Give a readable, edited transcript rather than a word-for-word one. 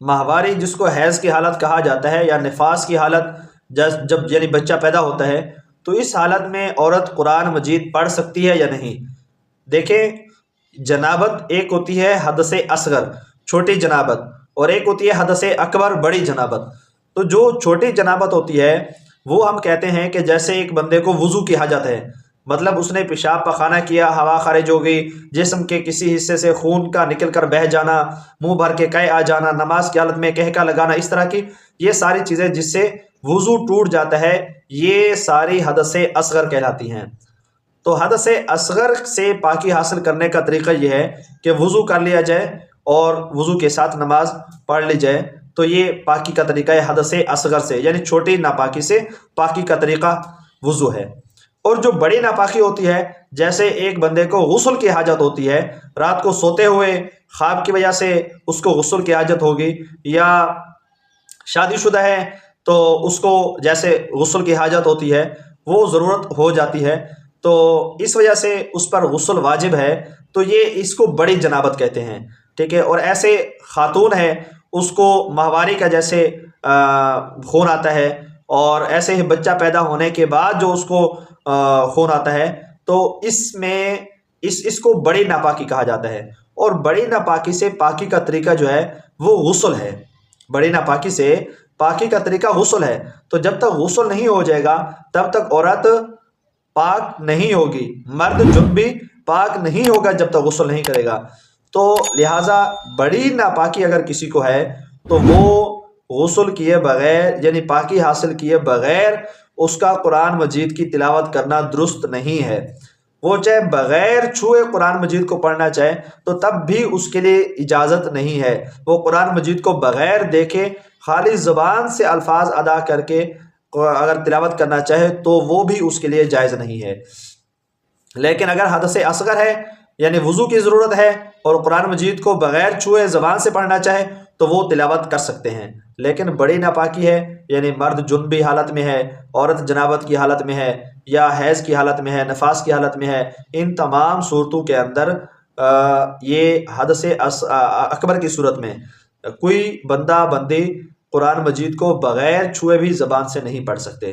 ماہواری جس کو حیض کی حالت کہا جاتا ہے یا نفاس کی حالت، جب یعنی بچہ پیدا ہوتا ہے، تو اس حالت میں عورت قرآن مجید پڑھ سکتی ہے یا نہیں؟ دیکھیں، جنابت ایک ہوتی ہے حدث اصغر چھوٹی جنابت، اور ایک ہوتی ہے حدث اکبر بڑی جنابت۔ تو جو چھوٹی جنابت ہوتی ہے وہ ہم کہتے ہیں کہ جیسے ایک بندے کو وضو کی حاجت ہے، مطلب اس نے پیشاب پخانہ کیا، ہوا خارج ہو گئی، جسم کے کسی حصے سے خون کا نکل کر بہہ جانا، منہ بھر کے قے آ جانا، نماز کی حالت میں قہقہ لگانا، اس طرح کی یہ ساری چیزیں جس سے وضو ٹوٹ جاتا ہے، یہ ساری حدث اصغر کہلاتی ہیں۔ تو حدث اصغر سے پاکی حاصل کرنے کا طریقہ یہ ہے کہ وضو کر لیا جائے اور وضو کے ساتھ نماز پڑھ لی جائے، تو یہ پاکی کا طریقہ ہے حدث اصغر سے، یعنی چھوٹی ناپاکی سے پاکی کا طریقہ وضو ہے۔ اور جو بڑی ناپاکی ہوتی ہے، جیسے ایک بندے کو غسل کی حاجت ہوتی ہے، رات کو سوتے ہوئے خواب کی وجہ سے اس کو غسل کی حاجت ہوگی، یا شادی شدہ ہے تو اس کو جیسے غسل کی حاجت ہوتی ہے، وہ ضرورت ہو جاتی ہے، تو اس وجہ سے اس پر غسل واجب ہے، تو یہ اس کو بڑی جنابت کہتے ہیں، ٹھیک ہے۔ اور ایسے خاتون ہے، اس کو ماہواری کا جیسے خون آتا ہے، اور ایسے ہی بچہ پیدا ہونے کے بعد جو اس کو خون آتا ہے، تو اس میں اس کو بڑی ناپاکی کہا جاتا ہے۔ اور بڑی ناپاکی سے پاکی کا طریقہ جو ہے وہ غسل ہے، بڑی ناپاکی سے پاکی کا طریقہ غسل ہے۔ تو جب تک غسل نہیں ہو جائے گا تب تک عورت پاک نہیں ہوگی، مرد جنب بھی پاک نہیں ہوگا جب تک غسل نہیں کرے گا۔ تو لہٰذا بڑی ناپاکی اگر کسی کو ہے تو وہ غسل کیے بغیر، یعنی پاکی حاصل کیے بغیر اس کا قرآن مجید کی تلاوت کرنا درست نہیں ہے۔ وہ چاہے بغیر چھوئے قرآن مجید کو پڑھنا چاہے تو تب بھی اس کے لیے اجازت نہیں ہے۔ وہ قرآن مجید کو بغیر دیکھے خالی زبان سے الفاظ ادا کر کے اگر تلاوت کرنا چاہے تو وہ بھی اس کے لیے جائز نہیں ہے۔ لیکن اگر حدث اصغر ہے، یعنی وضو کی ضرورت ہے، اور قرآن مجید کو بغیر چھوئے زبان سے پڑھنا چاہے تو وہ تلاوت کر سکتے ہیں۔ لیکن بڑی ناپاکی ہے، یعنی مرد جنبی حالت میں ہے، عورت جنابت کی حالت میں ہے، یا حیض کی حالت میں ہے، نفاس کی حالت میں ہے، ان تمام صورتوں کے اندر یہ حدث اکبر کی صورت میں کوئی بندہ بندی قرآن مجید کو بغیر چھوئے بھی زبان سے نہیں پڑھ سکتے۔